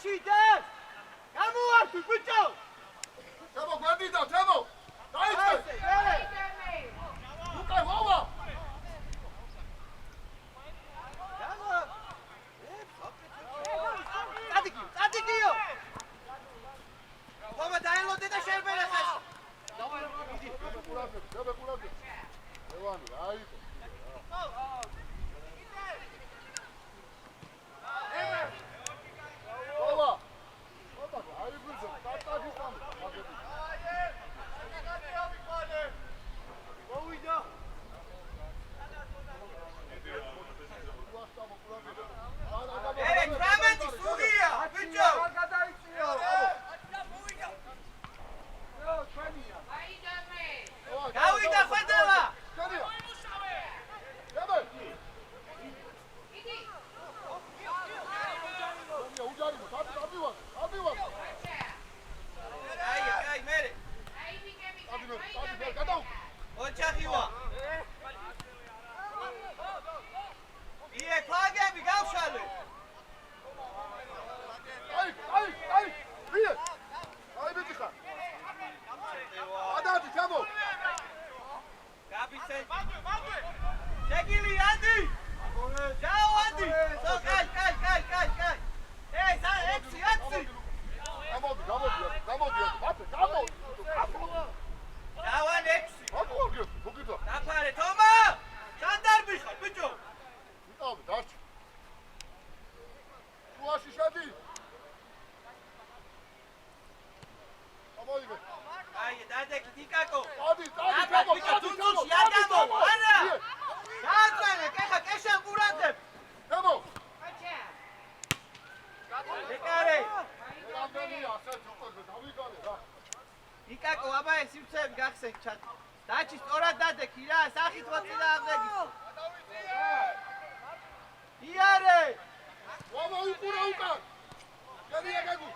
ჩიდან გამოართვი ბიჭო თემო გვერდიდან თემო დაიწყე უკან ვავა წადიგიო ხომა დაელოდე და შერბერა ხეს დებეკულები ევანი აიყო ვავა აიგვიძო ტატაგისტანი აგები მოვიდა ე 18 სუღია ბიჭო გადაიწიო მოვიდა ჩვენია გავიდა ხვედელა ჩანია დებე უჯარი მო აი მერე გადაუ ოჩახივა ие ფაგები გავშალე აი ვიე აი ბიჭი ხარ ადადი თემო გაბიცე შეგილი ადი ჩაო ადი კაი ე სა 6 გამოდი ბატე გამოდი დავან 6 აგორგე მოგიდა დაფარე თომა შანდარბი ხარ ბიჭო ვიტავდი დარჩი შუაში შედი ამოიღე აი დადეკი დიკაკო ადი თემო თუნდუში ადამო არა გააწვენე კეხა კეშა ყურადებ თემო ეკარე რამდენია ასე თქო დავიგალე რა დიკაკო აბა ეს სივრცეები გახსენ ჩატ დაჩი სწორად დადეკი რა სახით მოწი და აღდეგი იარე ვამა უყურა უკან შენია გაგუ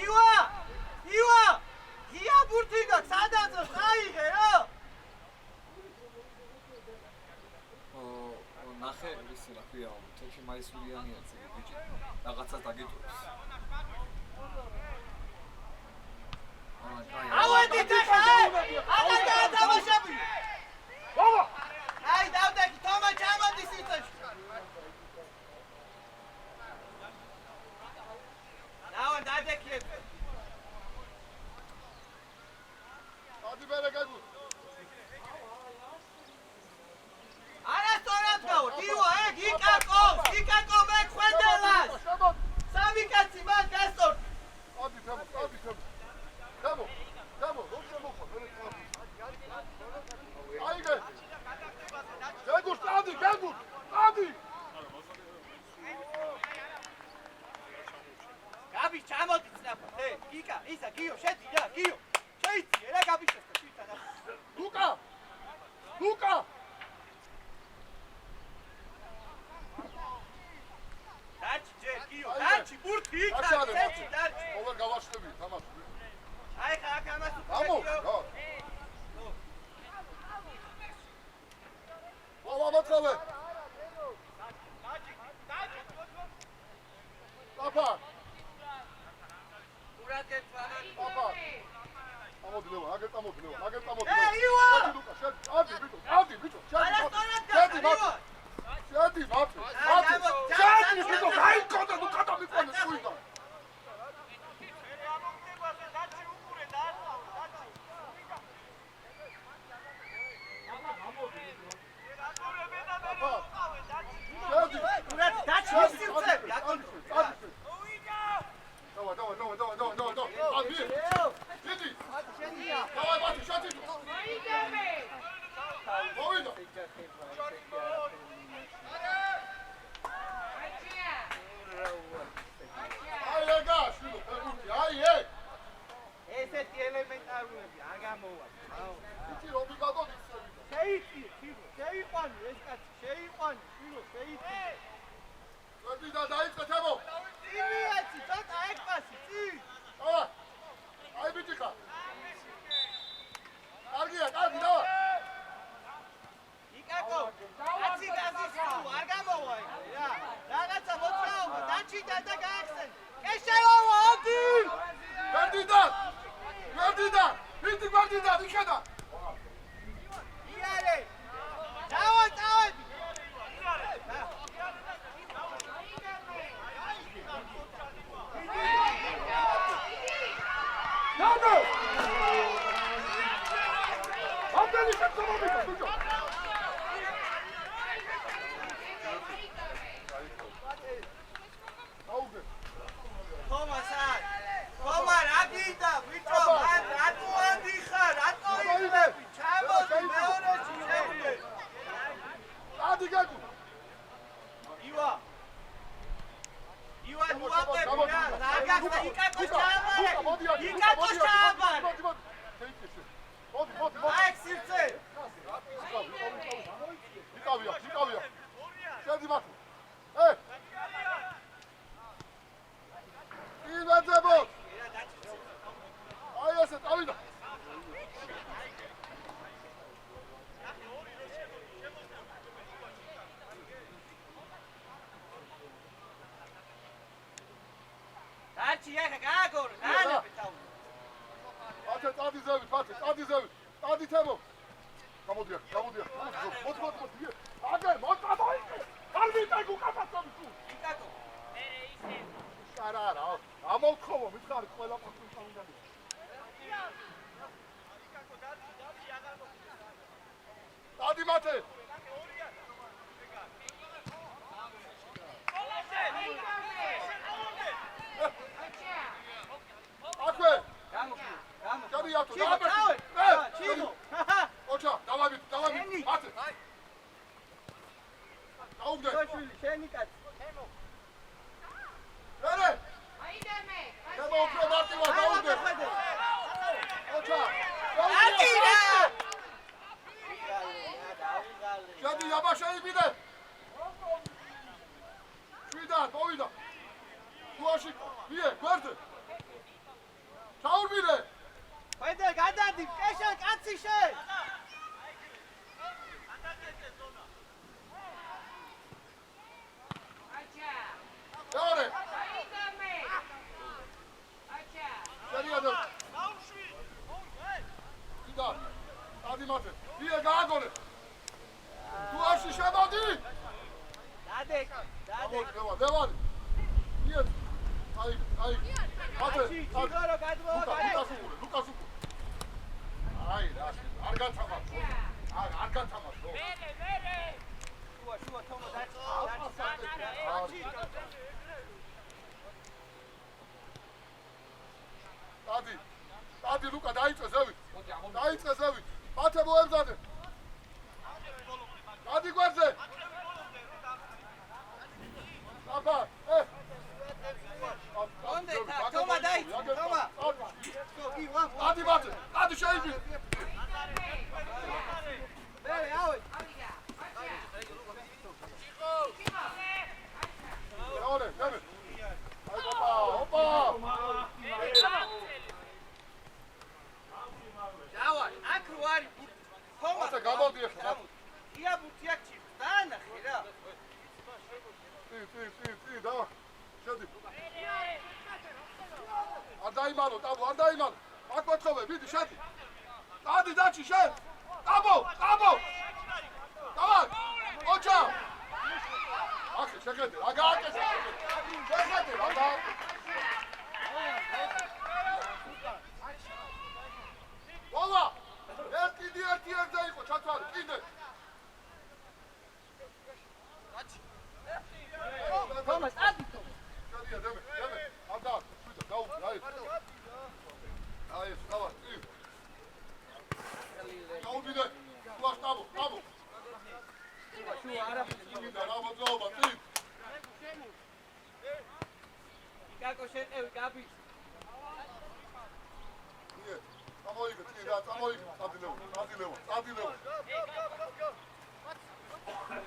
ივა გია ბურთი გაქვს სადაც საიღე რა ნახე ისი რა ქვია თეთრი მაისურიანია წილი ბიჭი რაღაცას დაგიტოვებს ავედი დახა აღარ გადავაშები ვავა აი დავდექი თომა ჩამოდი სიცოცხლე დავან დადექი ადი ბერე გაგუ არასწორად გავარ ივა გიკაკო მე ხვედელას სამი კაცი მაგ გასწორ ადი თემო რომ შემოხვა მე და გაახსენ. კეშელოვა, ოდი! გვერდიდან! ვიდი გვერდიდან, იქედან! იარე! დავარ! ნანო! ამდენი შეცდომებია, ბიჭო! აუგე! ხომა რა გინდა ბიჭო რატო ანდიხარ რატო იდები ჩამოდი მეორეში შევიდე ადი გაგუ ივა ნუაყები რა გახდა იკაკოს ჩააბარე მოდი აი სირცე იკავია შედი მათი იმეძებოთ აი ესე წავიდა არჩი ახლა გააგორო დანები თავი ათე წადი ზევით წადი თემო გამოდია მოდი აგერ მოწამოიკე ალვიტა გუკაფასობი თუ იკაკო არა ამოვთხოვო მითხარი ყველა პასუხი უნდა დადი მათე აკვე გამიათო ჩინო ოჩა დავაბით მათე დაუგდე შოშვილი შენი კაცი რე თემო უფრო მარტივად დაუგდე ოჩა ატირა შედი აბაშელი ბიდე შვიდა მოვიდა გუაში ვიე გვერდზე ჩაურბილე ხედე გადადი კეშა კაცი შენ მეორე შერიადო იდა დადი მათე ვიე გააგონე გუაში შემოდი დადე დევარი ვიე აი მათე ჩიგორო გადმოვა ლუკას აი არ გათამაშო არ გათამაშო შუა თომა დაჩი დადი ლუკა დაიწე ზევით მათე მოემზადე დადი გვერდზე აბა თომა დაიწე თომა დადი მათე დადი შეიძი ბერე ავი მეორე დემე აი ოპა დავარ აქ რო არის თომა მათე გამოდი ახლა ია ბუთიაკი დანახე რა ტი დავა შედი არ დაიმალო ტაბო არ დაიმალო აქ მოწოვე ვიდი შედი დადი დაჩი შენ ტაბო დავა ოჩა აქ შეგედი რა გააკეთე შეგედი რა გააკეთე ვალა ერთი ერზე იყო ჩათვარი კიდე თომა სტადი შედია დემე აბა შვიდა დაუბრა აი ეს დავა დაუბრიდე გუაშ ტაბო შუა არა კიდე რა მოძრაობა წინ იკაკო შეტევი გაბი წამოიგე წინ რა წამოიგე წადილევა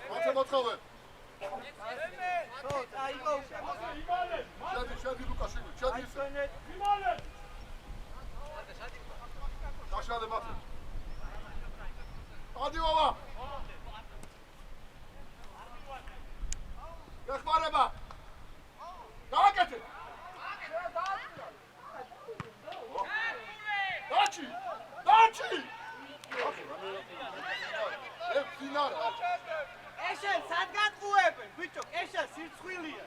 მათე მოწოვე აიღო შედი ლუკაში შედი ისე დაშალე მათე დადი ვავა გეხმარება დინარა. ეშენ სად გატყუებენ ბიჭო ეშენ სირცხვილია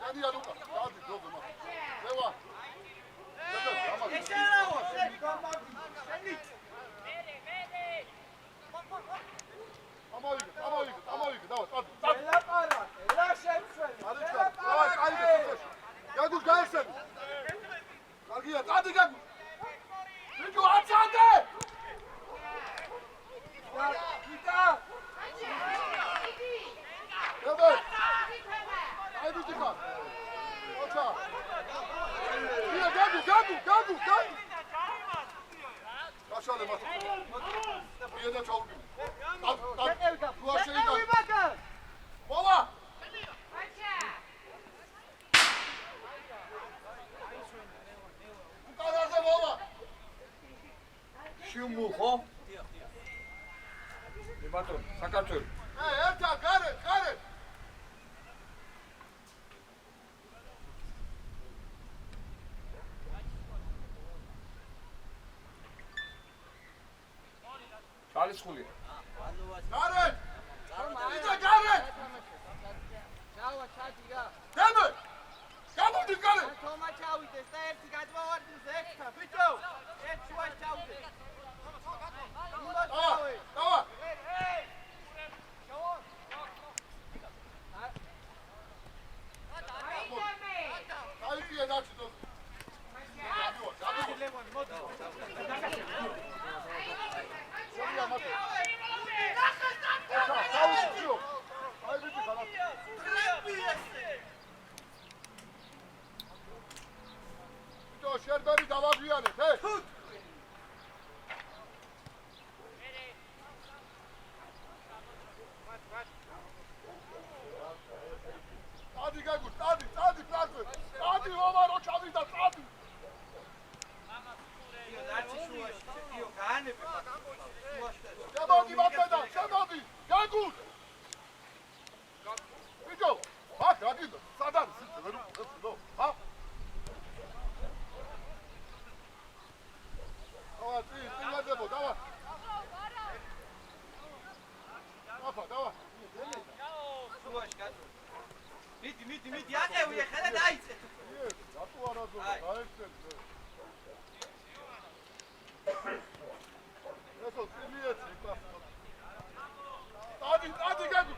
დადია ლუკა დადი დოგო მაგ ზევა ეშენაო შენი შენი ამოვიგე დავა წადი ელაპარაკე რა შეცვენ დავай კაიდე გაგუს გაესწრები კარგია წადი გაგუს ბიჭო აცადე გიტა ებე აი ბიჭო ოჩა ია გაგუ გაშალე მათ ია და ჩაუდი თუ არ შეიძლება მოვა უკანაზე მოვა შიუმუ ხო? ბატონ, საქართველო. ერთა გარე ჩალისხული. გარე ჩავა ჩადი რა დემე გამოდი გარე თომა ჩავიდეს და ერთი გადმოვარდნის ექთა ბიჭო ერთ შუაში ჩავიდეს დავა აიწია დაჩი დო შერბები დავაგვიანეთ, წადი გაგუს, წადი, პრაცე, წადი, მომარო ჩავიდა, წადი. შემოდი მათედან, შემოდი, გაგუს. ბიჭო, აქ რაგიდო, სად არის ის ვერ უყურებო, ჰა? დავა. აფა, დავა. მიდი, ატევი ახლა და დაიწე. რატო არაძობა, დაეცეთ. ესო წილიეთი პასო. დადი გაგუ.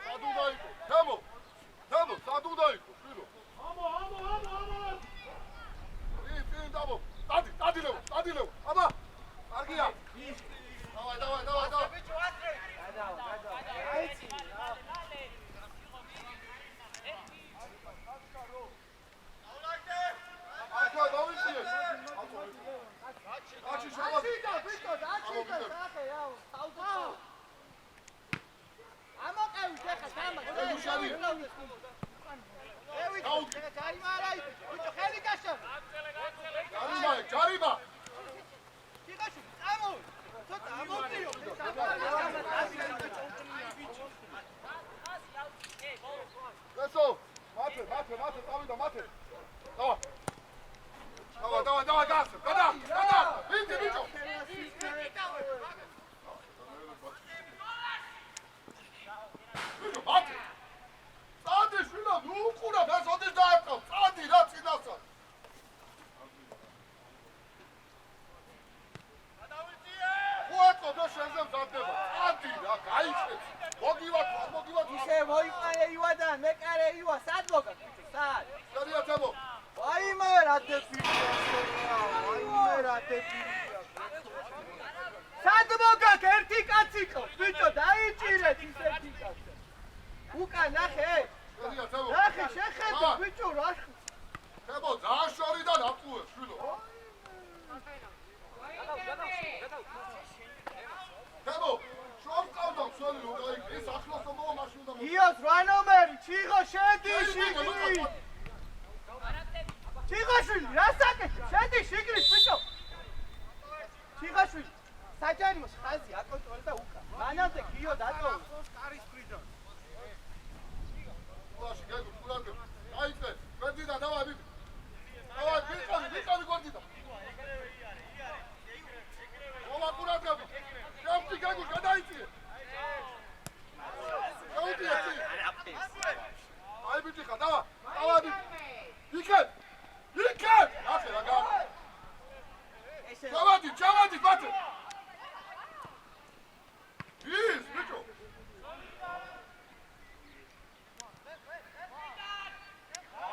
სადუნდაიკო, თემო, სადუნდაიკო, შვილო. ამო. წინ დაბო. დადი ლევ. აბა. კარგია. დავай. ბიჭო ატრე. გადავა. აიცი. აკა დავიციე. აჩი შავა. ბიჭო, სახე, აუ, თავზე. ამოყევი ხა თამა. ჯარიმარა ის. ბიჭო, ხელი გაშო. ჯარიმა. კიგაში, ამო. ცოტა ამოწიო. ესო, მათე, წავიდა მათე. დავა, გასწრ, გადა. ვინდი ბიჭო. ბიჭო, მათე. წადი შვილო, ნუ უყურებ, ეს ოდის დაეწყო. წადი რა წინასა. ხუატო და შენზე მზადდება. წადი რა, გაიჩეთ. მოგივათ. ისე მოიყარე ივადან, მეკარე ივა, სად მოგა ბიჭო, სად? დარია თემო. ვაიმე რა დებილია. სად მოგაკ ერთი კაცი ყავს, ბიჭო, დაიჭირეთ ის ერთი კაცი. უკან ნახე. დარია თემო. ნახე, შეხედე, ბიჭო, რა. თემო, ზაშორიდან აპუე, შვილო. თემო, შენ ყავდა მსველი რომ გაიგე, ეს ახლოს მოვა მაშინ უნდა იოს 8 ნომერი, ჩიღო შედი შიგნით. ჩიღოშვილი, რა საკეთე? შედი შიგნით, ბიჭო. ჩიღოშვილი, საჯარიმოს ხაზი აკონტროლე და უკან. მანამდე გიო დატოვე. კარის ფრიდონ. ლაში გეგო, ყურადღე. აიწე, გვერდიდან დავაი. დავაი, ვიყავი გვერდიდან. ისე. ჩავადი, ბატე. ის, ბიჭო.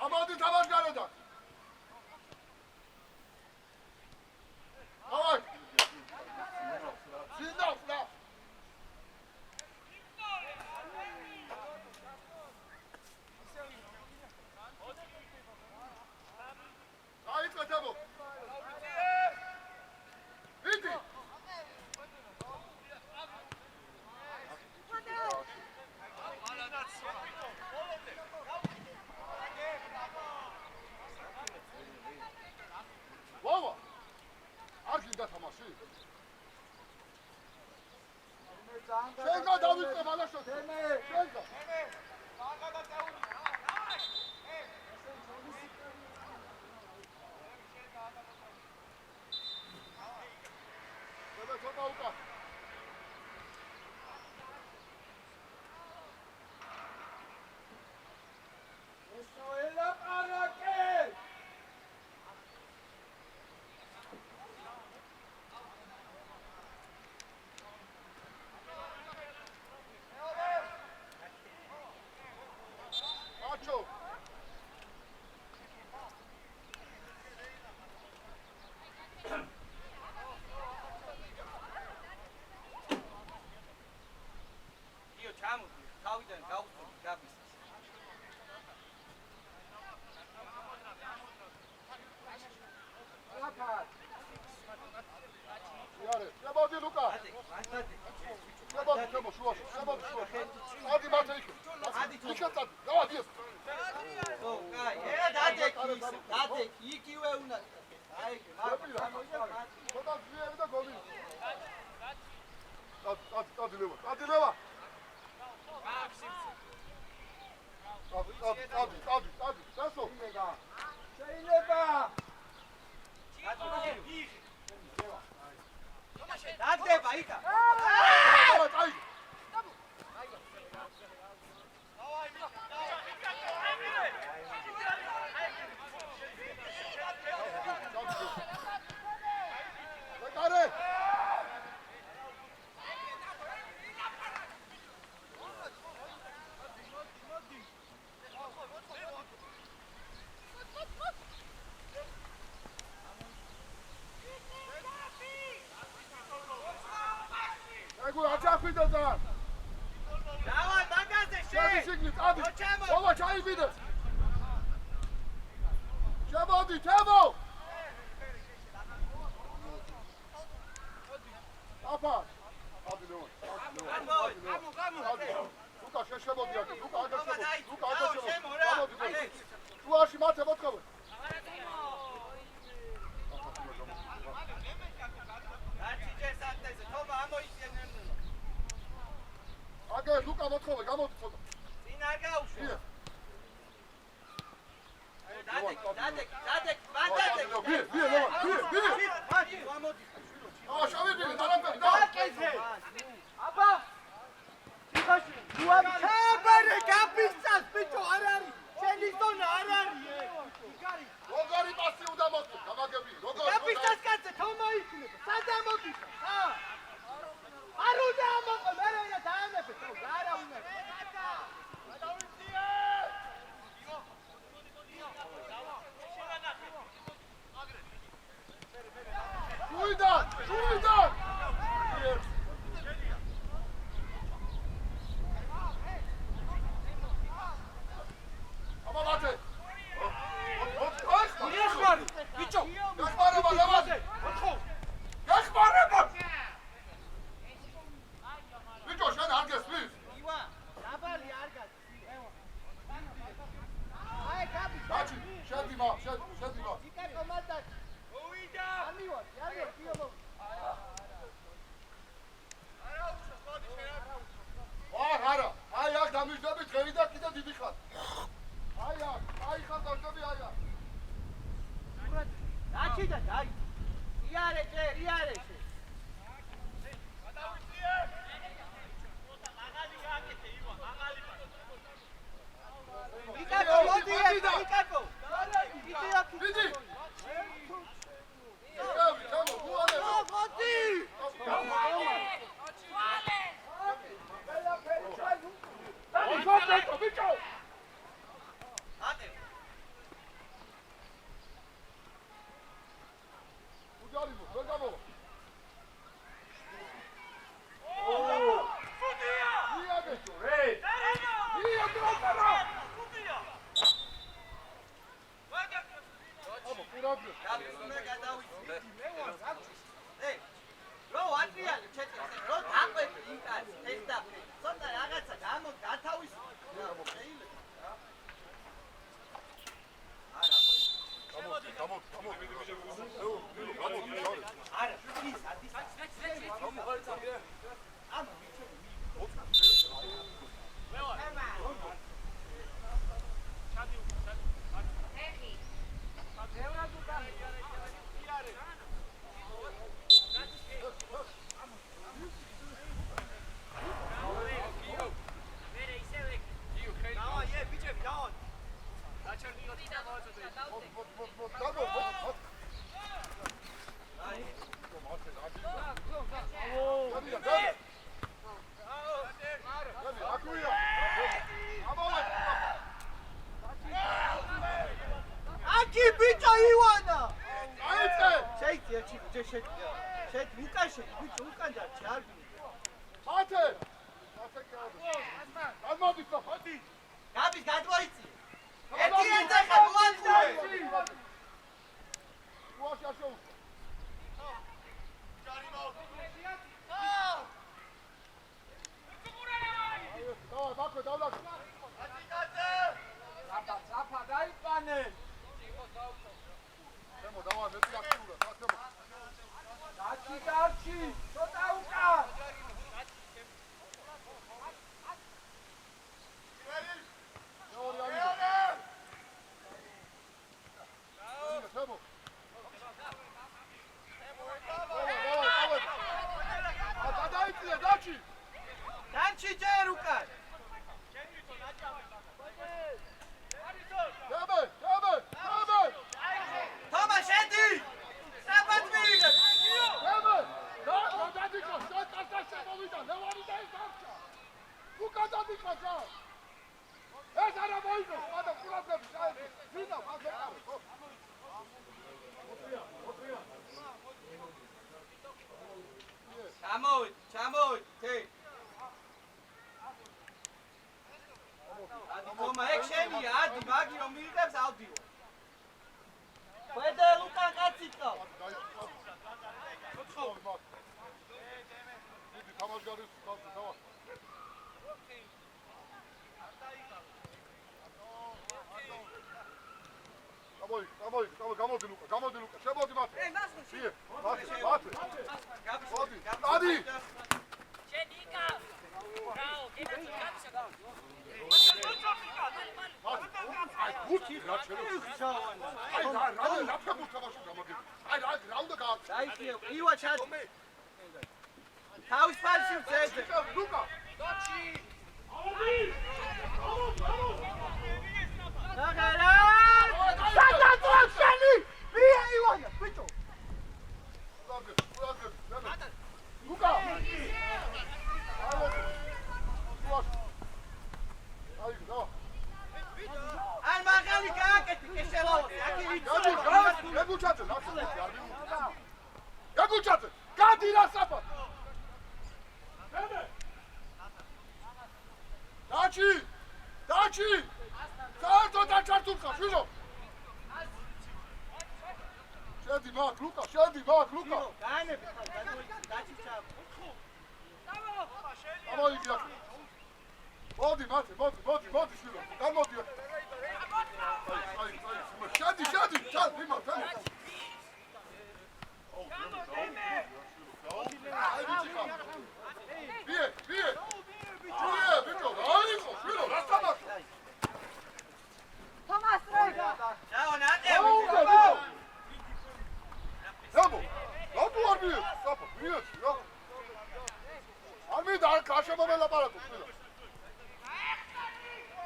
ამოდი თამაშ გარედან. დავაი. სინდავსა. დაიწყეთებო. ვიდი. ვავა. არ გინდა თამაში? შენგა დავიწყე ბალაშო. შენგა. ცოტა უკა. ესო ელაპარაკე. აჩო. იო ჩამოდი, თავიდან გავხსოვდი გაბის. იარე, შემოდი ლუკა. შემოდი, შუაში. ადი მათე იქ. იქ წადი. დავადი ეს. ო, კაი, დადეკ, იგივე უნდა. აი, ცოტა ძლიერი და გოლი. ადი ლევა. ადი, დასო. შეიძლება. დადება იქა. აი. აკარე. ეგ აჭაფიდა და დავა მაგაზე შედი სიგნით ადი ვალა ჩაიბიდე შემოდი თემო აფა ადი ნო ლუკა შეშემოდი აქ ლუკა აგა შემოდი შუაში მათე მოწყობე აგე ლუკა მოწყობე გამოდი ცოტა წინ არ გაუშვი დადეკ მათი გამოდი შავებინე დარამბები და აბა ციხაში უამ ჩაბარე გაფიცას ბიჭო არ არის შენი ზონა არ არის როგორი პასი უნდა მოწყო გამაგები როგორ გაფიცას კაცე თომა იქნება სადა მოგიხა არ უნდა ამოყო მე რა დაამეფე არა უნდა შუიდან აბა მათე იხმარი ბიჭო გახმარება დავაზე მოთხო გახმარება ბიჭო შენ არ გესმის ივა დაბალი არ გადის აი გაბი ბაჭი შედი მა იკა კომანდად მოვიდა ამივა კიო არა აი აქ დამიჯდები დღევი და კიდე დიდი ხარ აი ხარ დავჯდები აი დაჩიდა დაი იარე იკაკო მოდი იკაკო ვიდი იკავი თამო დაიჭი ჯერ შედ უკანში ბიჭო უკან დაჭი არ მათე გამოდი ხოდი გაბის გადმოიცი ერთი ეძახა მოაწვე უაშაშო საფა დაიყვანე დაჩი ცოტა უკან დაჩი ჯერ უკან თომა შედი საფად მიიღებ ჩამოვიდ თე ადი თომა ეგ შენია ადი მაგი რომ მიიღებს ავდიო ხედე უკან კაციკო გამოდი ლუკა შემოდი მათე ადი შენიკა რაო გიბეციკა დაიქიო ივა ჩას თავის ფალში ვცეზე ლუკა ნახერა სადაც შენი ვია ივანა ბიჭო ლუკა არ მაგალი გააკეთე კეშელაო გაგუჩაძე გადი რა საფა დაჩი საერთოდ დაჩართულხა შვილო შედი მაგ ლუკა გაანები დაჩი ჩავ ამოიგი აქ მოდი მათე მოდი შვილო გამოდი შედი ჩალ იმო ბიე ბიჭო აიღო შვილო რა თამაშო თომას რეგა ჩაო ნატევი აბო რატო არ მიე საფა მიეცი რა არ მიდა არ ქაშება მელაპარაკო შვილო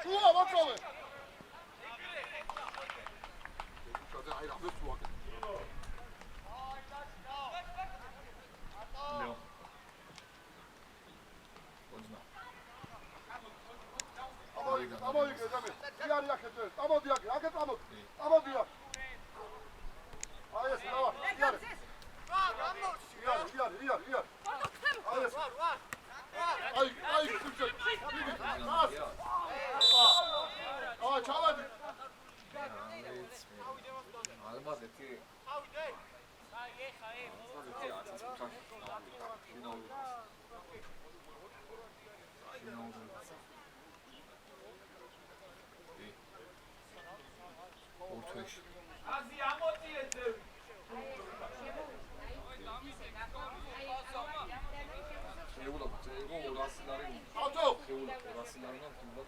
შუა მოწოვე აი რა მესუაკე ნო ოდნა ამოიგე ძამე იარი აქეთე წამოდი აქე წამოდი აი ეს დავა იარი აი ეს აი ხუჩე აი ჩავადი ალბათ ერთი აზი ამოწიე ძევი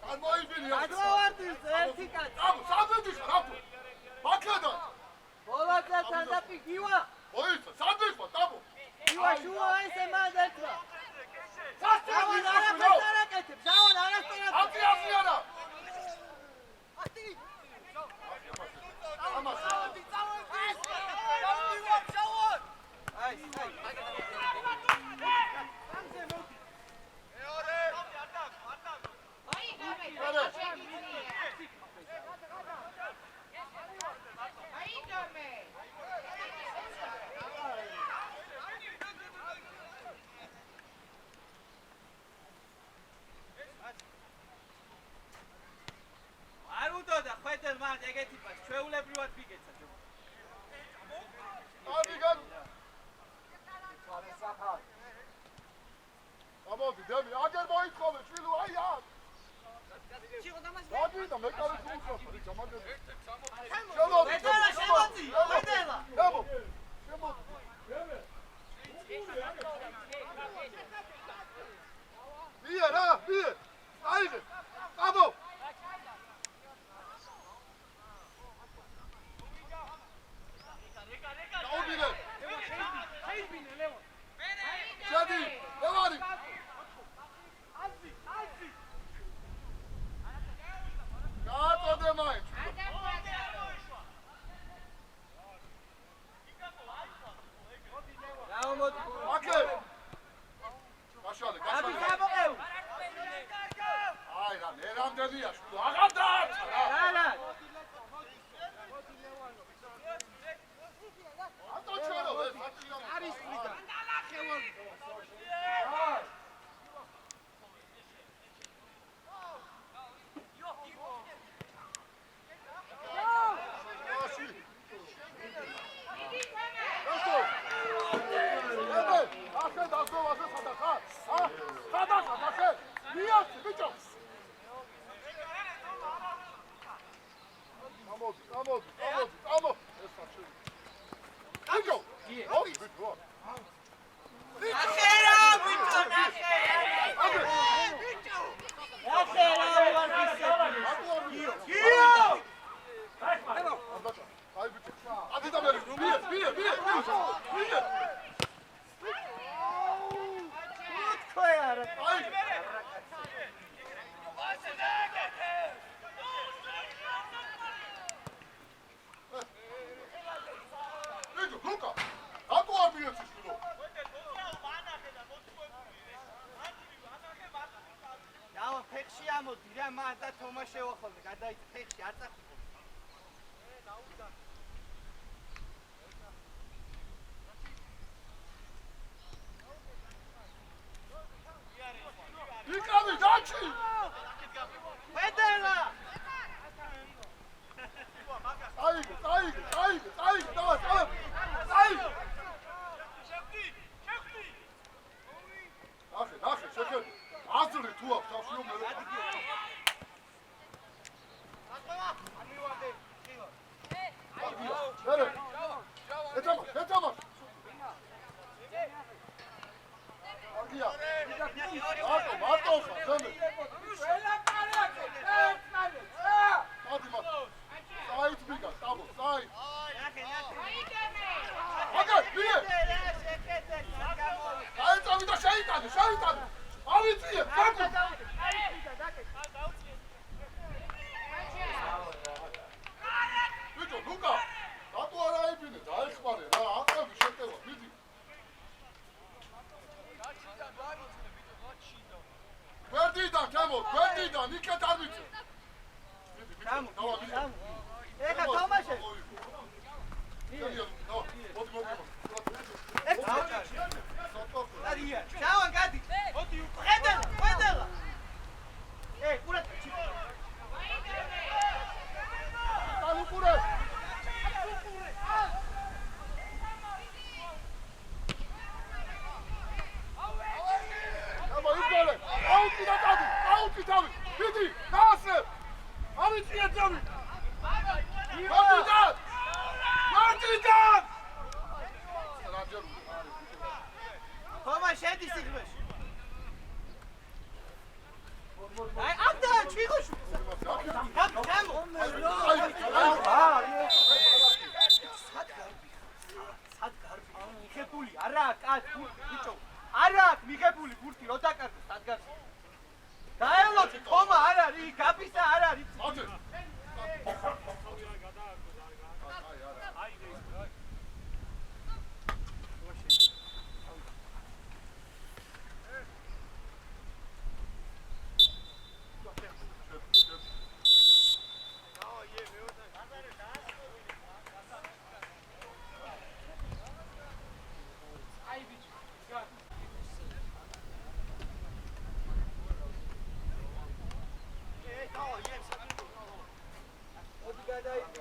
გადმოიბილი ერთი კაცი საბედი ხარ მაქედა ბოლაკათან და პიგივა ოიც სადექვა დაბო ივა შუა ესე მანდეთვა სასწაული არასტარაკეთებ ჟავან არასტარაკეთებ აკი არა ეგეთი პას ჩვეულებრივად ვიგეცა. ამიგან ამოდი დემი აგერ მოითხოვე შვილო აი აქ დადი და მე კარი ხუხავს რიცა მაგერ ვედელა შემოდი ვედელა შემოდი ბიე რა ბიე აიღე აბო დაუბინე შედი ევარი გაწოდე მაინც გამოდი აკე გაშალე აბი გაშალე გამოყევ აი რა ნერამდენია შულო აღარ დაარჩა არა ატო ჩარო ეს ატილო არის ვიდა აში დასო ებე ახე დასო ვასე სადა ხარ სადა ხარ ახე მიაჩი ბიჭო ამოდი ეს საჩი ბიჭო ოი ბიჭო ახერა ბიჭო ნახე ახერა ვარ ისეთი გიო აი ბიჭო ადი და მე ბიე თქვე არა აი ბიჭო ლუკა ატო არ მიეცი შულო დავა ფეხში ამოდი რა მან და თომა შევახოლე გადაიწ ფეხში არ წახი იკავი დაჩი ვედელა აიგე დავა ნახე შეხედე აზრი თუ აქვს თავში რომ მე ეტამა აგია მარტო ხარ საით ბიგა სტაბო საით აგა ბიე აიწავი და შეიტანე ავიწიე ბაკუ ბიჭო ლუკა რატო არ აიბინე დაეხმარე რა აყევი შეტევა მიდი გვერდიდან ჩემო გვერდიდან იქეთ არ ვიცი ეხა თამაშე ჩავან გადი ხედელა ყურეთ ალუყურე მოიგოლე აუტი და თავი მიდი დაასრე ავიწიე თავი მარტიდან თომა შედი სიგმეში აი აბდა ჩიხოშ მიღებული არა კაცი ბიჭო არა მიღებული ბურთი რო დაკარგო სადგარში დაელოცი თომა არ არის გაფისა არ არის გადაი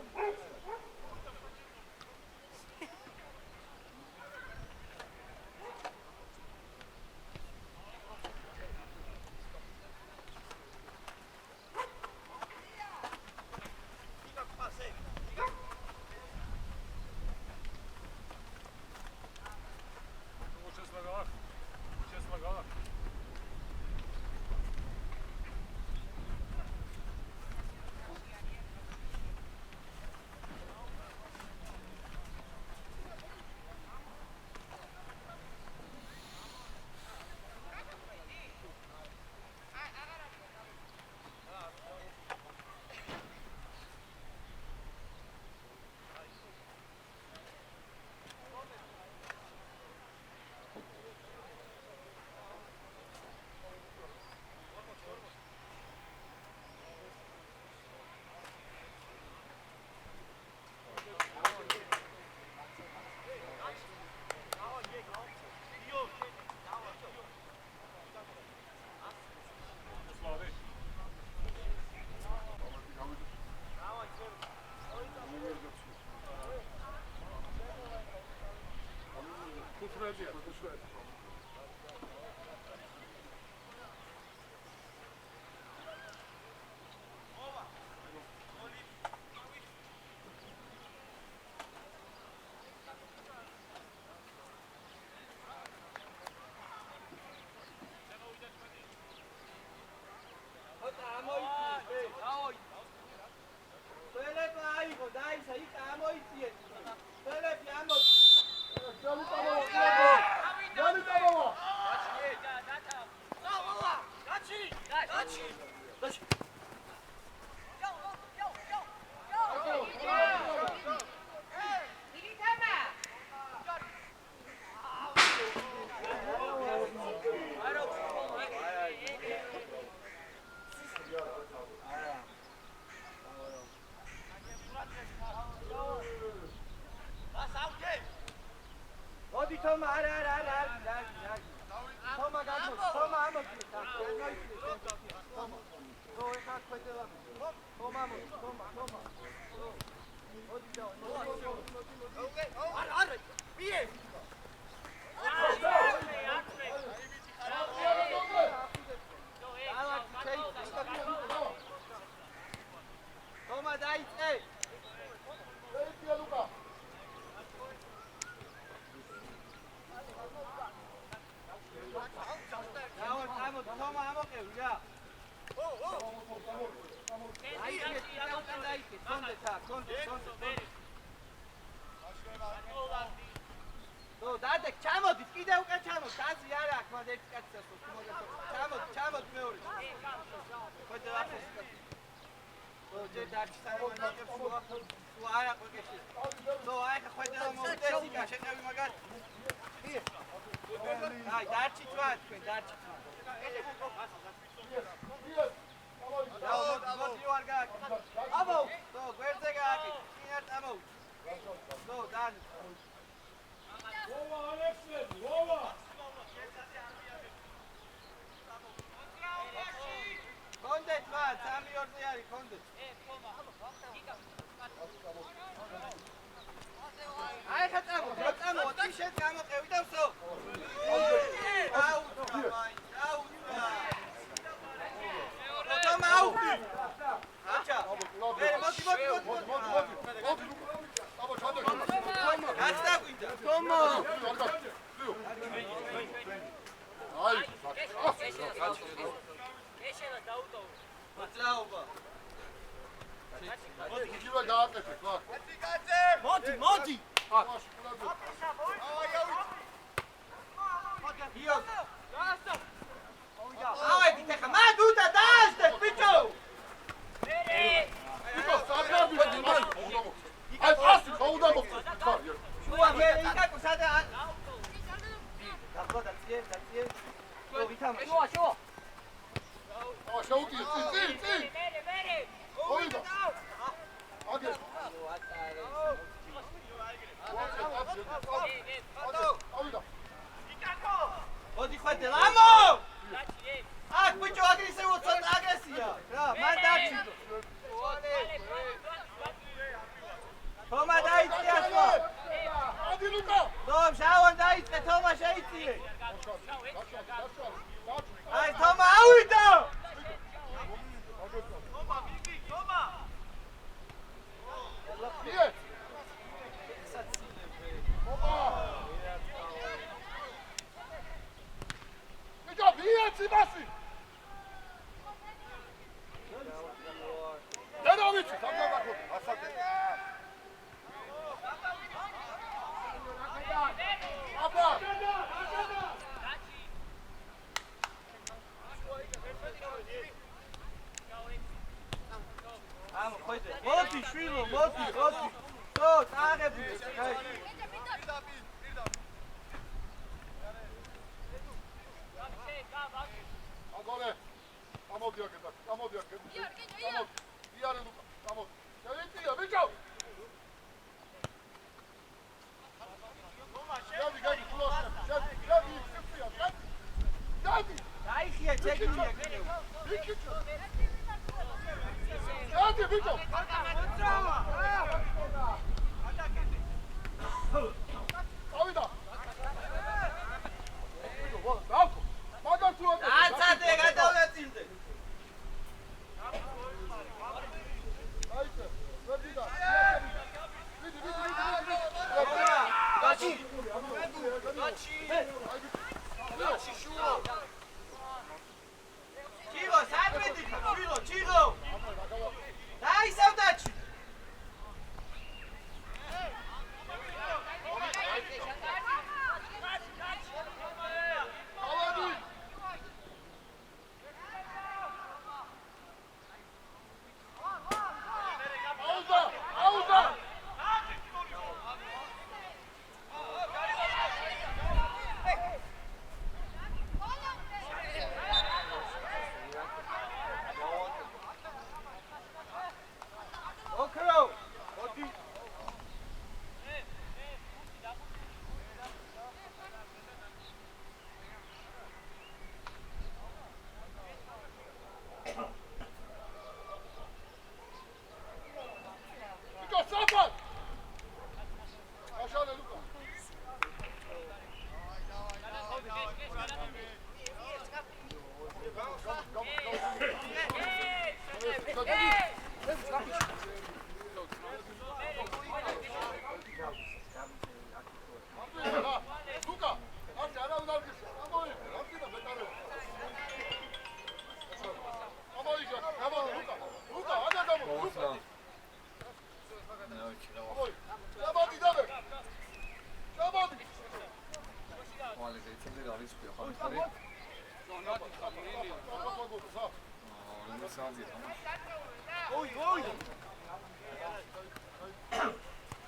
ხვალე ეცემდე რა ვიცი ხო ხარი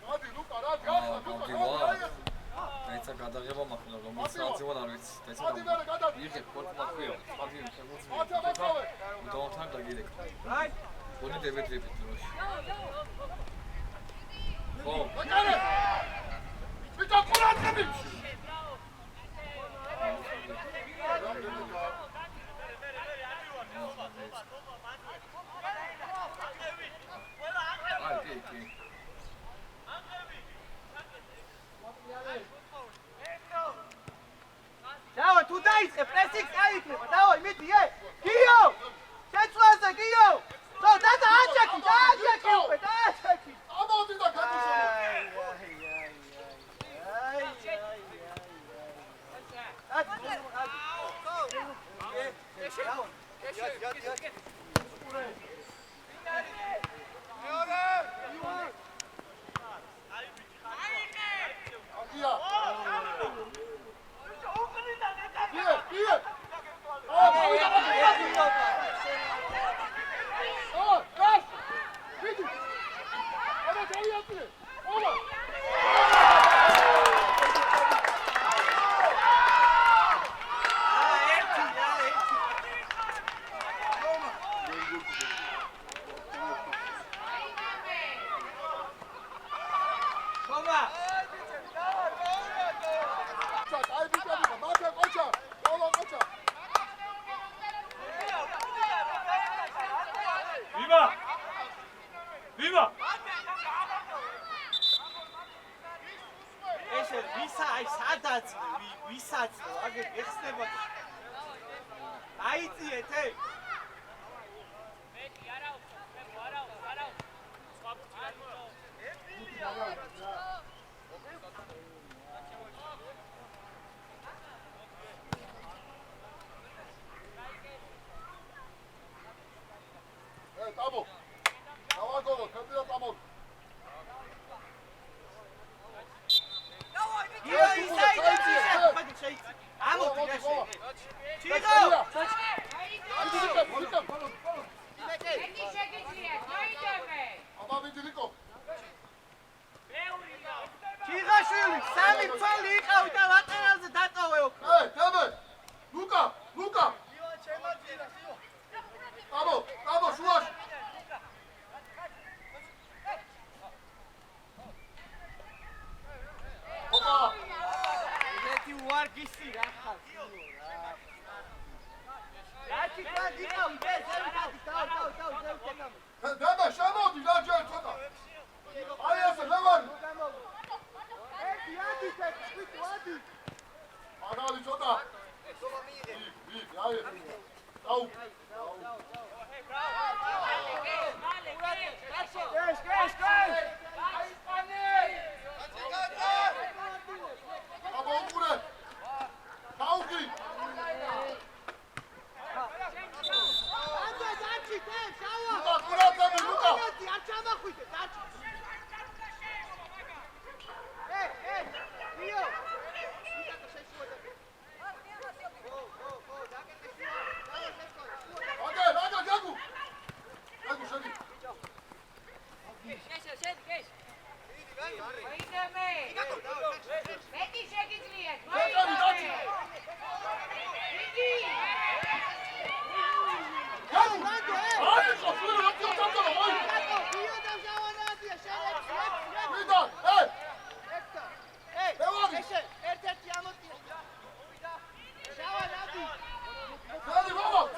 Hadi Luka, hadi. მეცა გადაღება მაქვს რომელიც საათზე ვარ არ ვიცი Hadi böyle kadar. იღებ კორპმა ქვია ხალხი შემოწმე Hadi bakalım. დონთან გაგიდეკ აი გონი დევეტრები დროში ხო Bakalım. Bir daha Kur'an tabii. აი კი კი დავა თუ დაიწყე პრესინგ აიქნება დავა მიდი გიო შეცვლაზე გიო ხო დადა აჩაკი უკვე დააჩაკი Ama bir dakika konuşalım. Hadi ya. Bir. Aa, bir dakika. Aa, kaç. Bir. Hadi çabuk yaptı. Oğlum. Ay bir dakika. Bakın koça. Oğlum koça. Viva! Viva! ესე ვისა აი სადაც ვისაც აგე ეხსნება აიწიეთ მეტი არა უცხო არა სხვა ბუთი რა Tamo. Давай гол, кандидат Амон. გიო ისაი ხადი შეიცი ამოდი რა შეიძლება ჩიღო Ama Vindiliko. ჩიღაშვილი სამი ფალი იყავი და ვაყერაზე დატოვე ოქრო Hey, Teme. Luka. Tamo, şuaş. Opa. ერთი უარ გისი რა ხარ რაჭი კადი იყავი და ზევი დავა Teme, şamodi, laçer çota. Ay ese, ne var? ერთი ადი თეთრი ადი Anali çota. İyi, hayır. Tavuk. Ama bu ne? Tauki. Luka, Kur'an tabii, Luka. Hadi, Yaku. Yaku, şöyle. Yaku. Hayır, şoförü atıyor, tamam, hayır. Bir daha, hey. Hadi baba.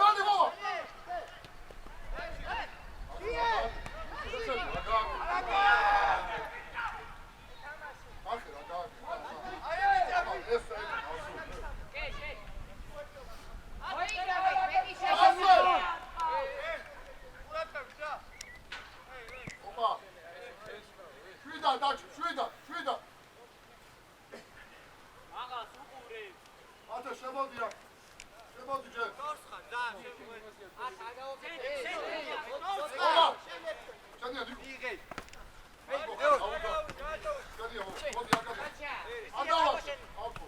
Opa. Şurada. Ata şemodi ya. Şemodi ce. Opa. Sen ya dik. Hadi ya, hadi ya. Hadi var. Alpo.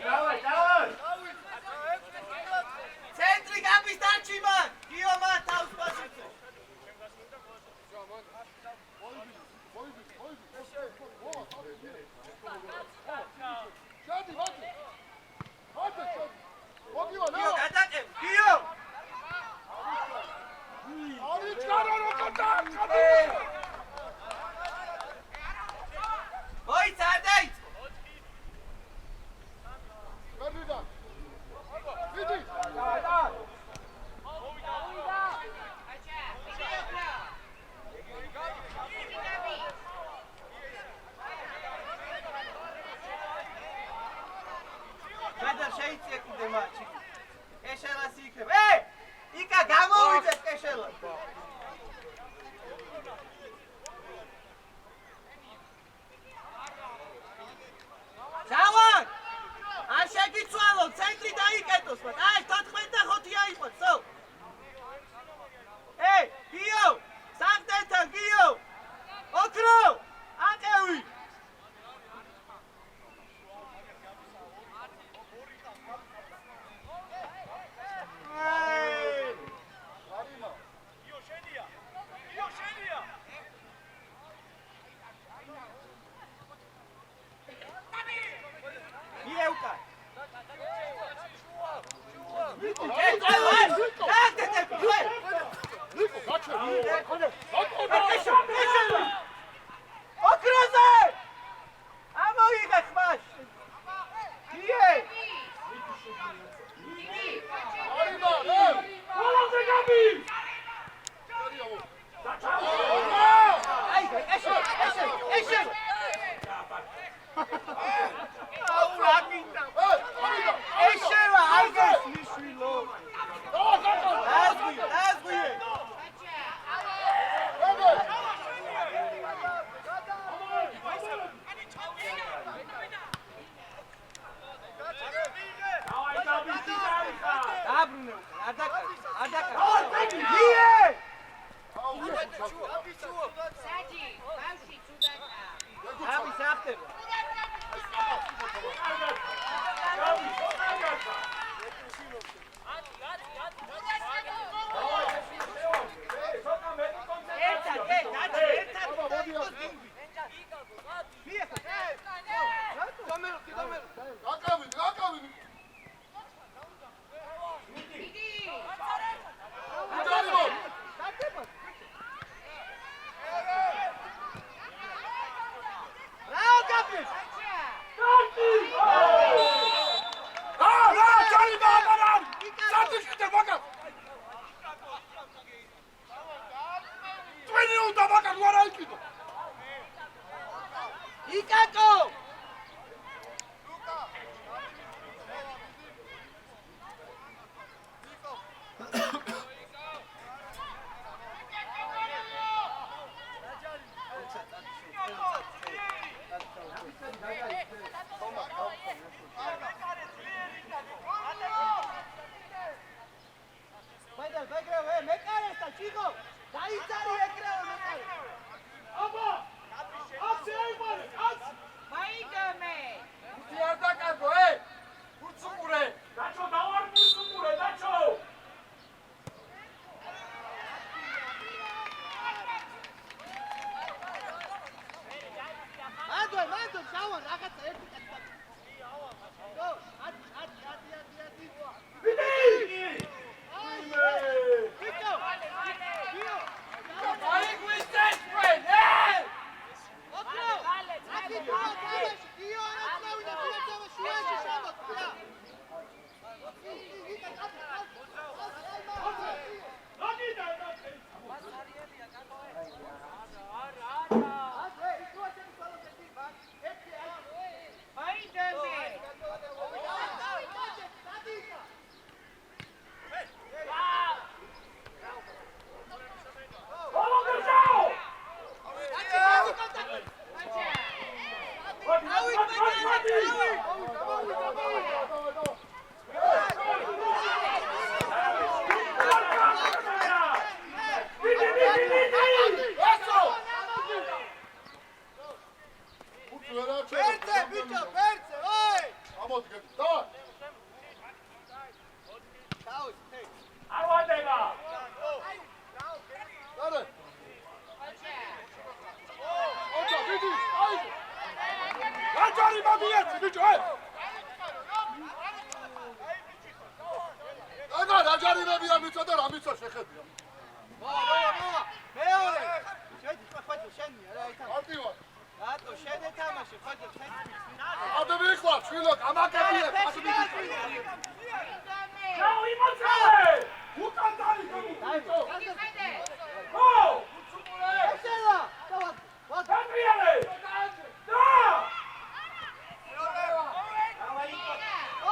Давай, დაიწია კიდე მატჩი. კეშელას იქნება. იკა გამოვიდეთ კეშელა. ჯავან! არ შეგიცვალო, ცენტრი დაიკეტოს, მაგრამ აი 14 აიყვეთ, სო. გიო! სანტენთან გიო! ოქრო! აკევი!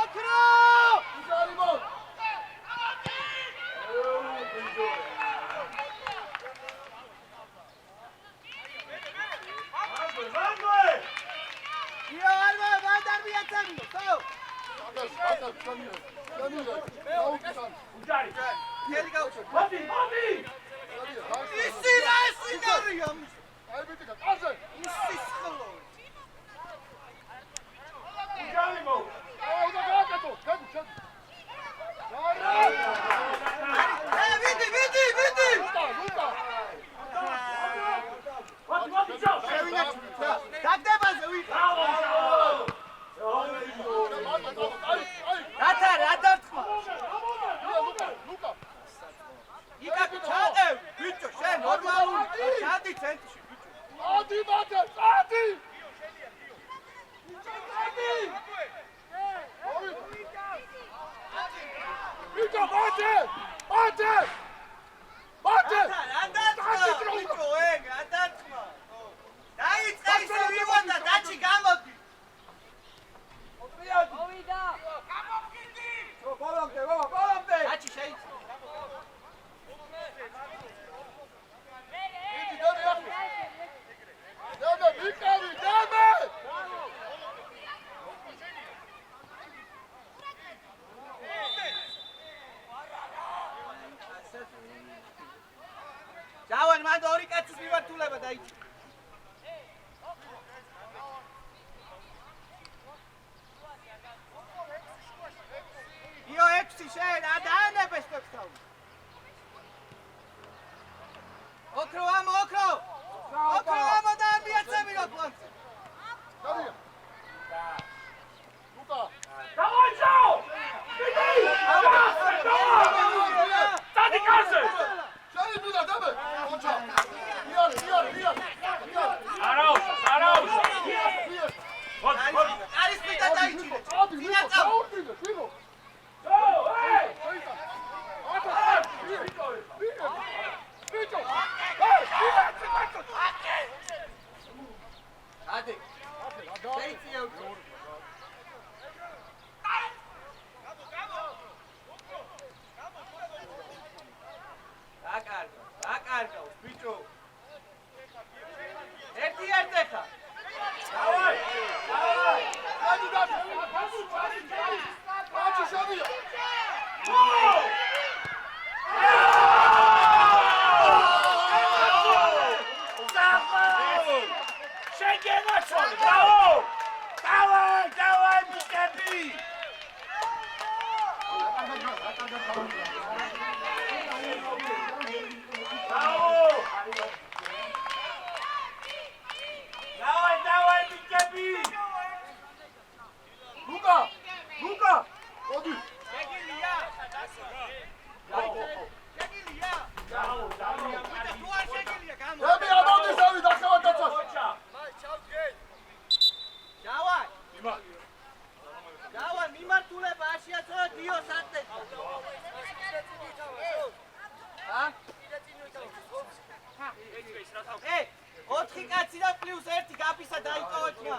Okro! უჯარი. ხელი გაუშვი. მოდი, მოდი. ისი რა სიგარია? აი ბიტიკა, ყაზე. ისი ხოლო. უჯარი მო. აუ და გააკეთო, ჩადი. ვიდი. ლუკა. მოდი, ჩაო. დაგდებაზე ვიყავ. აი. რათა რა დარტყმა? ლუკა. იკაკი ჩადევ, ბიჭო, შენ ნორმალური. ჩადი ცენტრში, ბიჭო. ადი ბატე, ადი. ბიჭო, ბატე. რა დარტყმა, ბიჭო, რა დარტყმა? დაიწყე ისე ვიმონდა, დაჩი გამოდი. მოვიდა. ბოლომდე. დაჩი შეიძლება. დადე, ვიკავი, დადე! ჯავან, მანდ ორი კაცის მიმართულება დაიჭი. იო 6 შენ, დაანებეს თქვენ. ოქრო ამო და მიაცემი რა პლანზე. დადია. ლუკა. დავაჭაო. დადი კარზე. შეიძლება დადე. ოჩა. ია. არაუშ. მოდი. არის პიტა დაიჭი. ადი, დაურდიდე, შვილო. ბიჭო. ადი. შეიძლება აკარგავს ბიჭო. ერთი ხა. ადი დადე. აჩი შევია. შეგენაცვალე, ბრავო! დავაი, მისკები! დავაი, მისკები! ლუკა. მოდი. შეგილია. თუ არ შეგილია, გამო. მე ამავდი ზავი დახევად დაცვას. ჯავან, მიმართულება აშიაცო დიოს ატე. ე, 4 კაცი და პლუს 1 გაფისა დაიკავოთ რა.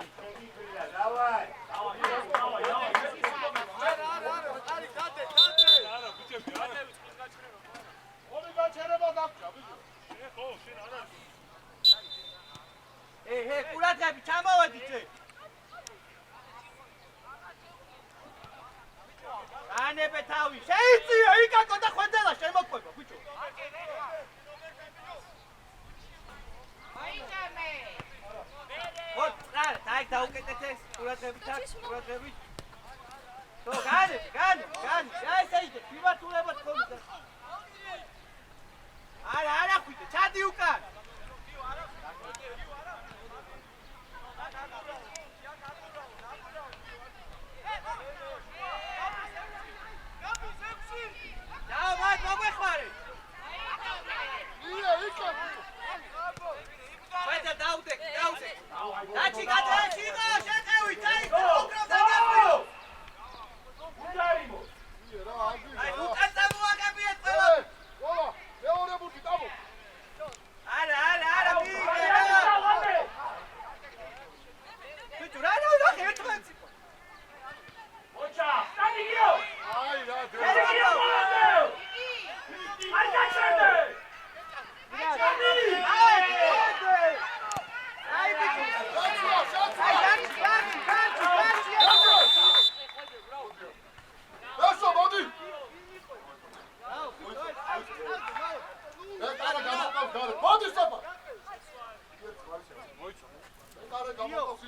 ორი გაჩერება დაგჭა, ბიჭო. ყურადღები, ჩამოვედი ჩვენ. ანებე თავი, შეიწია, იკაკო და ხვენძელა შემოყვება, ბიჭო. მოდ, დაიქ დაუკეთეთ, ყურადღებით. თო, განი, რა ესე იდე, მიმართულება თქონდა. არა ხვიდე, ჩადი უკან. დაჩი გადაჭი იყო შეტევი დაიწყო ოქრო გადაყვიო უჯარიმო რა აგი აი უკან წამოაგებიეთ ყველა ყველა მეორე ბურთი დამო არა მიგე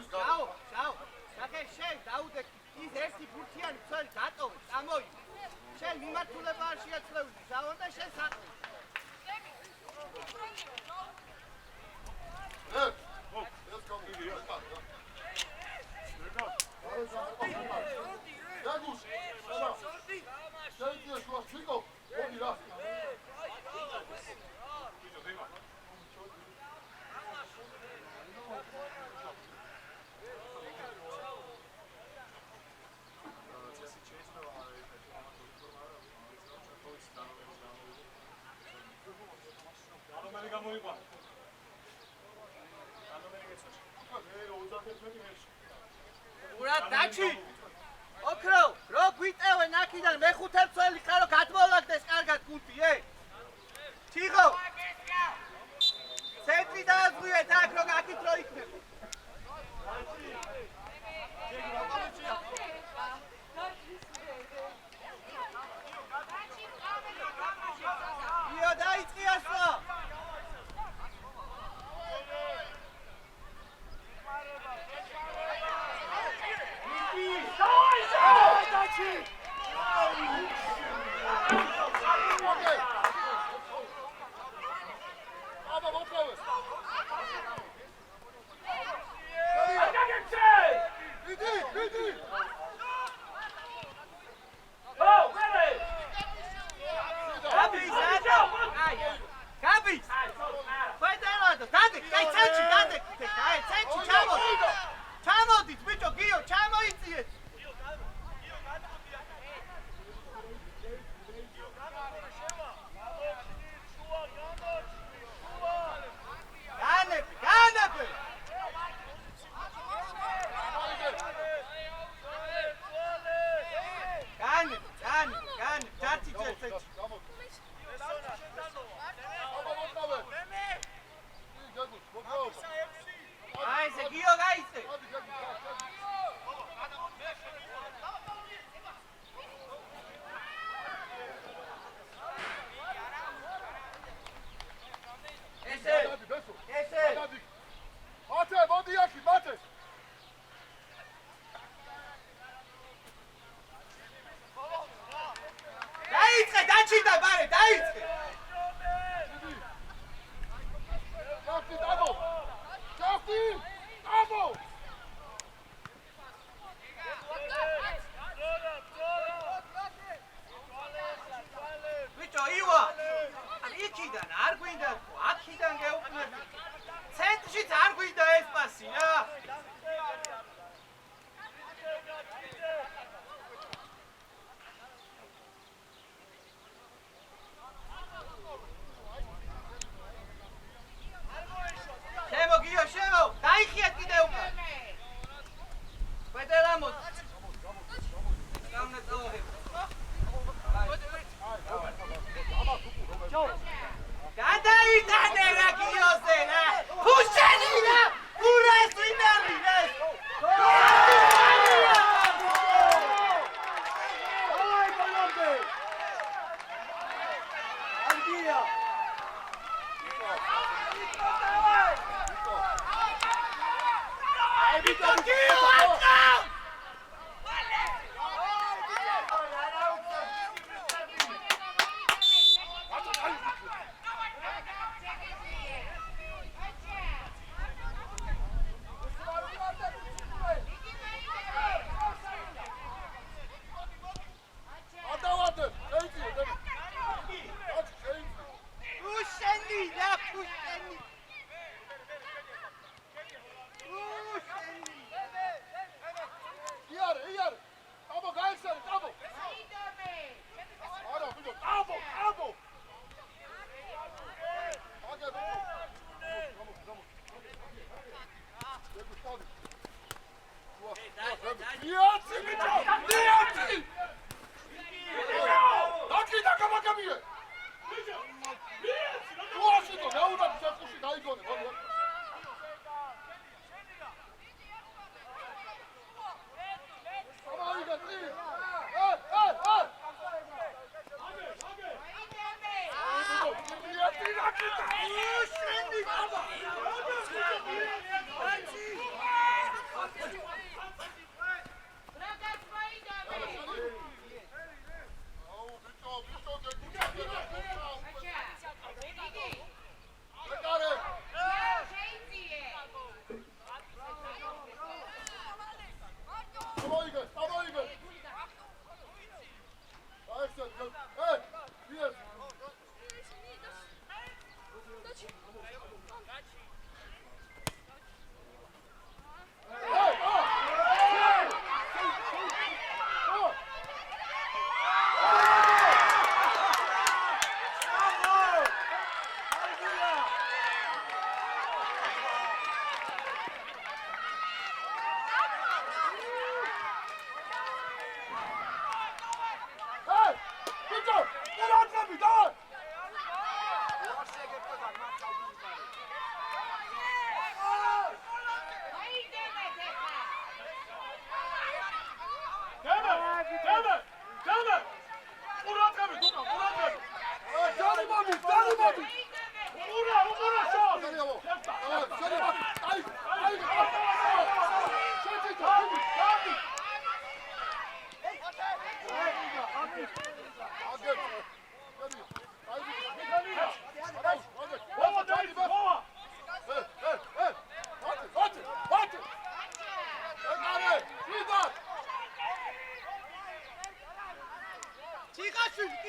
ის გავა. შაო. სახე შენ დაუდე ის ერთი ბურთიანი წელი დატოვე, წამოი. შენ მიმართულება არ შეაცვლევი, შაო და შენ საწყი. ეს კომბინია. დაგუშ. შეიძლება შუა ჩიკო. მოდი რა. ურა დაჩი. ოქრო, რო გვიტევე ნაკიდან მეხუთე წელი ხარო გადმოვაგდეს კარგად გუნდი, ჩიხო. ცენტრი დააზღვიეთ აქ რო გაკით რო იქნება. იო დაიწყი ასლა. ჩამოდით ბიჭო გიო ჩამოიწიეთ განები ჯარცი წეცეჩი აი ესე გიო გაიწე Mate, მოდი აქ, მate. დაიწყე, დაჩინდა ბარე, დაიწყე. Ჩაფი, დაბო. ჩაფი, დაბო. ბიჭო, ივა. იქიდან არ გვინდა, აქიდან გეუყნები. ცენტრშიც არ გვინდა ეს პასი, რა. შემო გიო, შემო, დაიხიეთ კიდე უკან. პედერამოს. გადაიტანე რა გიოზე რა. ფუშენი რა. ურას ვინარი რა. აი, ბოლომდე. ანგია. აი, ბიჭო, გიო, ატყა.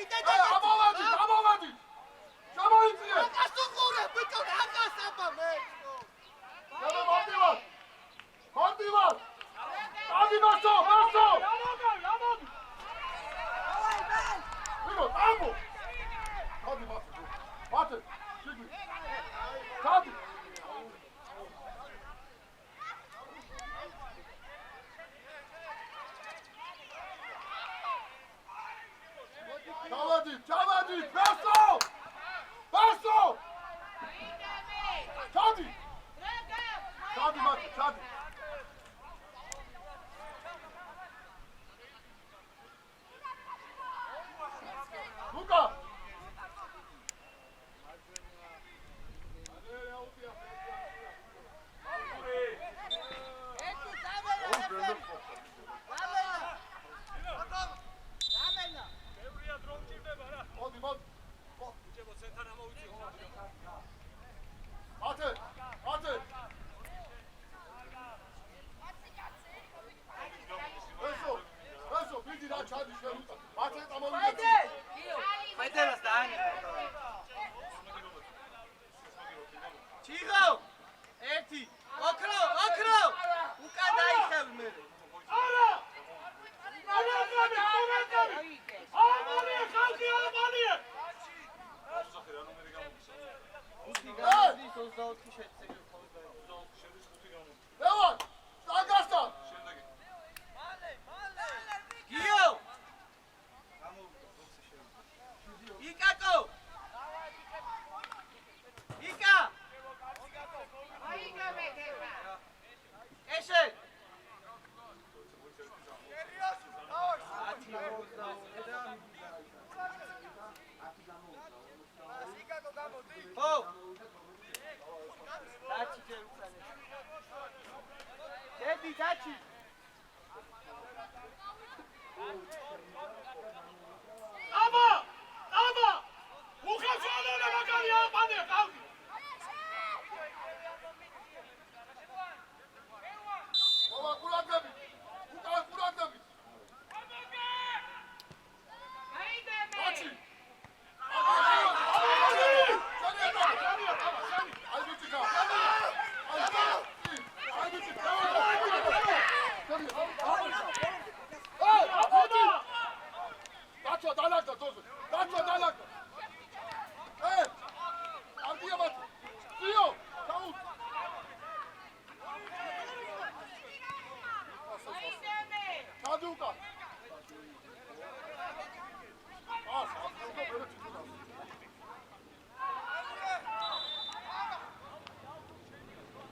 ამოვადი! შემოიწიე! გასუყურე ბიჭო, რაგას აბა მე. მოდივარ! დადი მასო! ვიგო, ამო! დადი მასო! ბატე, შიგვი! დადი! ჩავადი! ბასო! ჩადი! ჩადი მათი, ჩადი! ლუკა! Faidelas da Ani. Chigao! Erti! Okro! Uka daixev me. ლევან! დაგასტა! გიო! იკაკო! იკა! ეშე! ო! დაჩი ჯერუცალე. დედი დაჩი. აბა! უხეშალონა მაგარი აპანე ყავდი. ობა ყურადები! უკან ყურადები! დაჩი!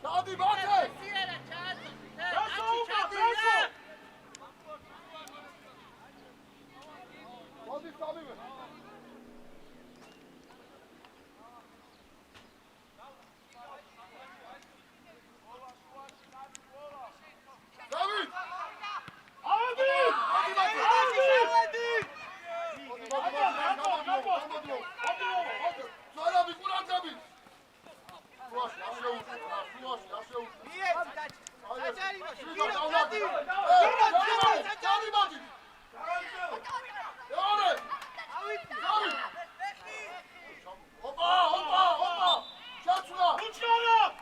Hadi Batı! Hadi Samimi! David! Hadi! Hadi Batı! Hadi! Sonra bir Kur'an tabi! Yavaş, yavaş. Niye? Kaçar yavaş. Hoppa! Çat şuna! Uçuyorum!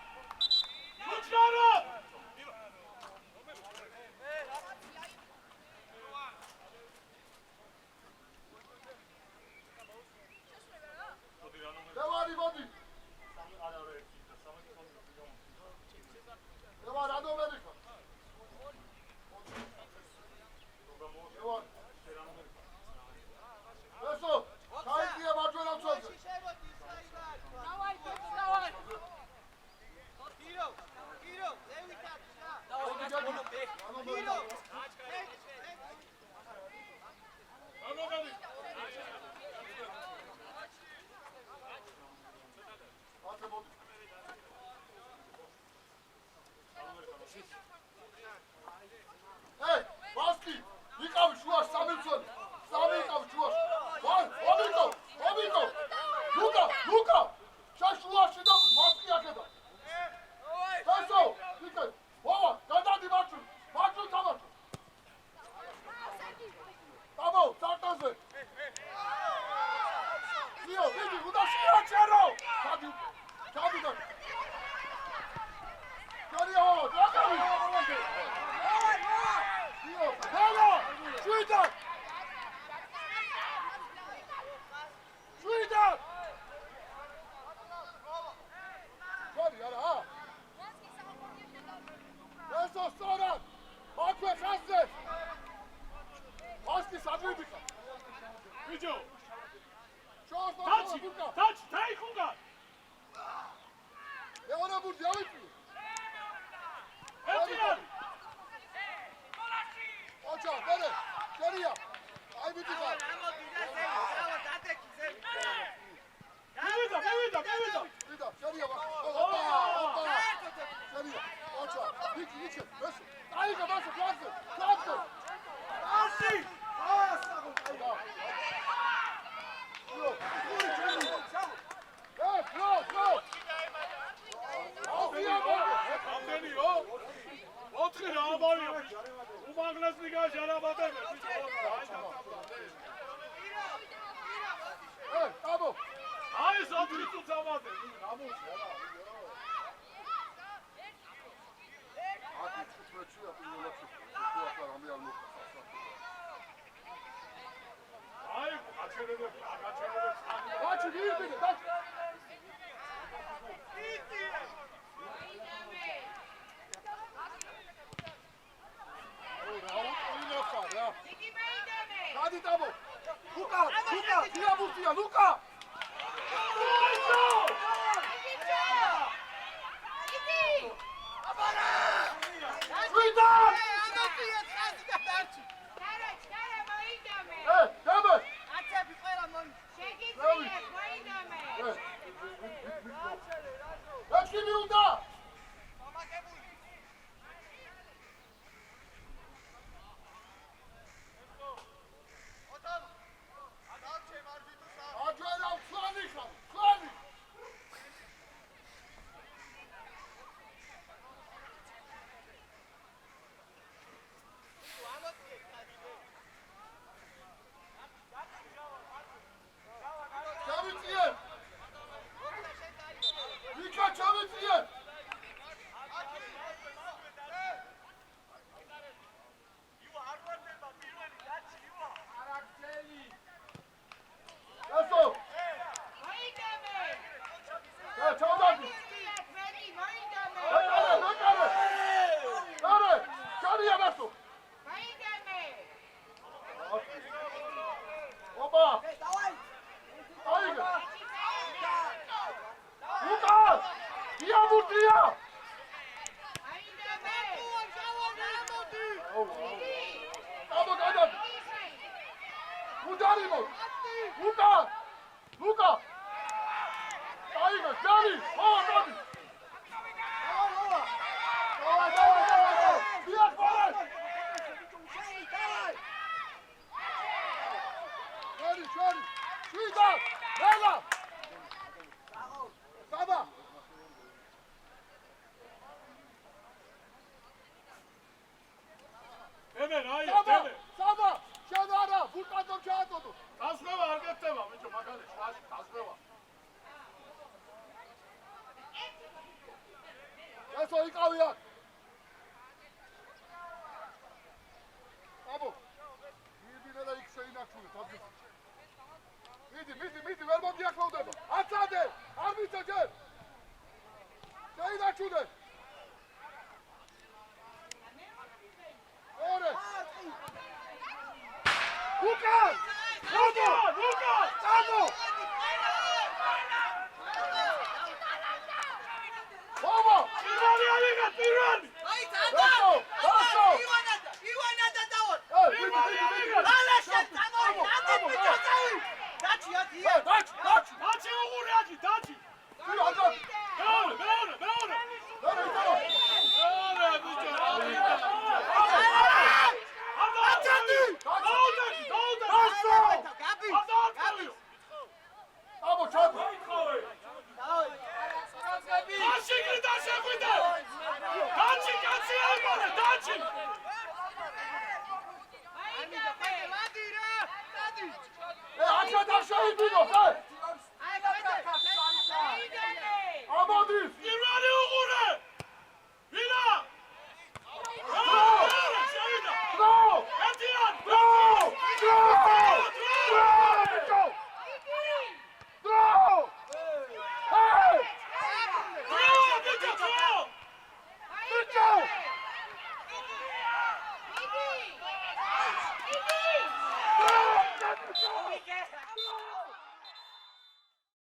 Hadi! Devam, hadi Amerika! Devam! Resul! Kayıt diye marjörem çaldı! Giro, evita. Giro! Hey, Baski! Yıkamış şuaş, Samilson! Sami yıkamış şuaş! Lan, Omiko! Luka! Sen şuaş şida Baski yakeda! Sen so! Yıkay! Baba, kadar di maçın! Maçın tamam! ოჩა, მერე, შერია. აი მიდიხარ. მივიდა. ვიდა, შერია. ოპა. შერია. ოჩა, ნიჩე, მესო. აიგო მასო, კლასზე. ასი! ასაღო! ამდენიო? 4 რა ამარია ბიჭო. უმაღლეს ლიგაში არ აბატებენ ბიჭო. აბო. აი ეს 4 წუთს ამატე. რამოჩი არა. აკი 15-ია პირველად შეხო რამე არ მოხდა. აი გაჩერებები. დაჩი გიიბინე, დაჩი. Hadi tamo. Luka, tira burtija, Luka. Svita! Dame! Let's give you that! Hey,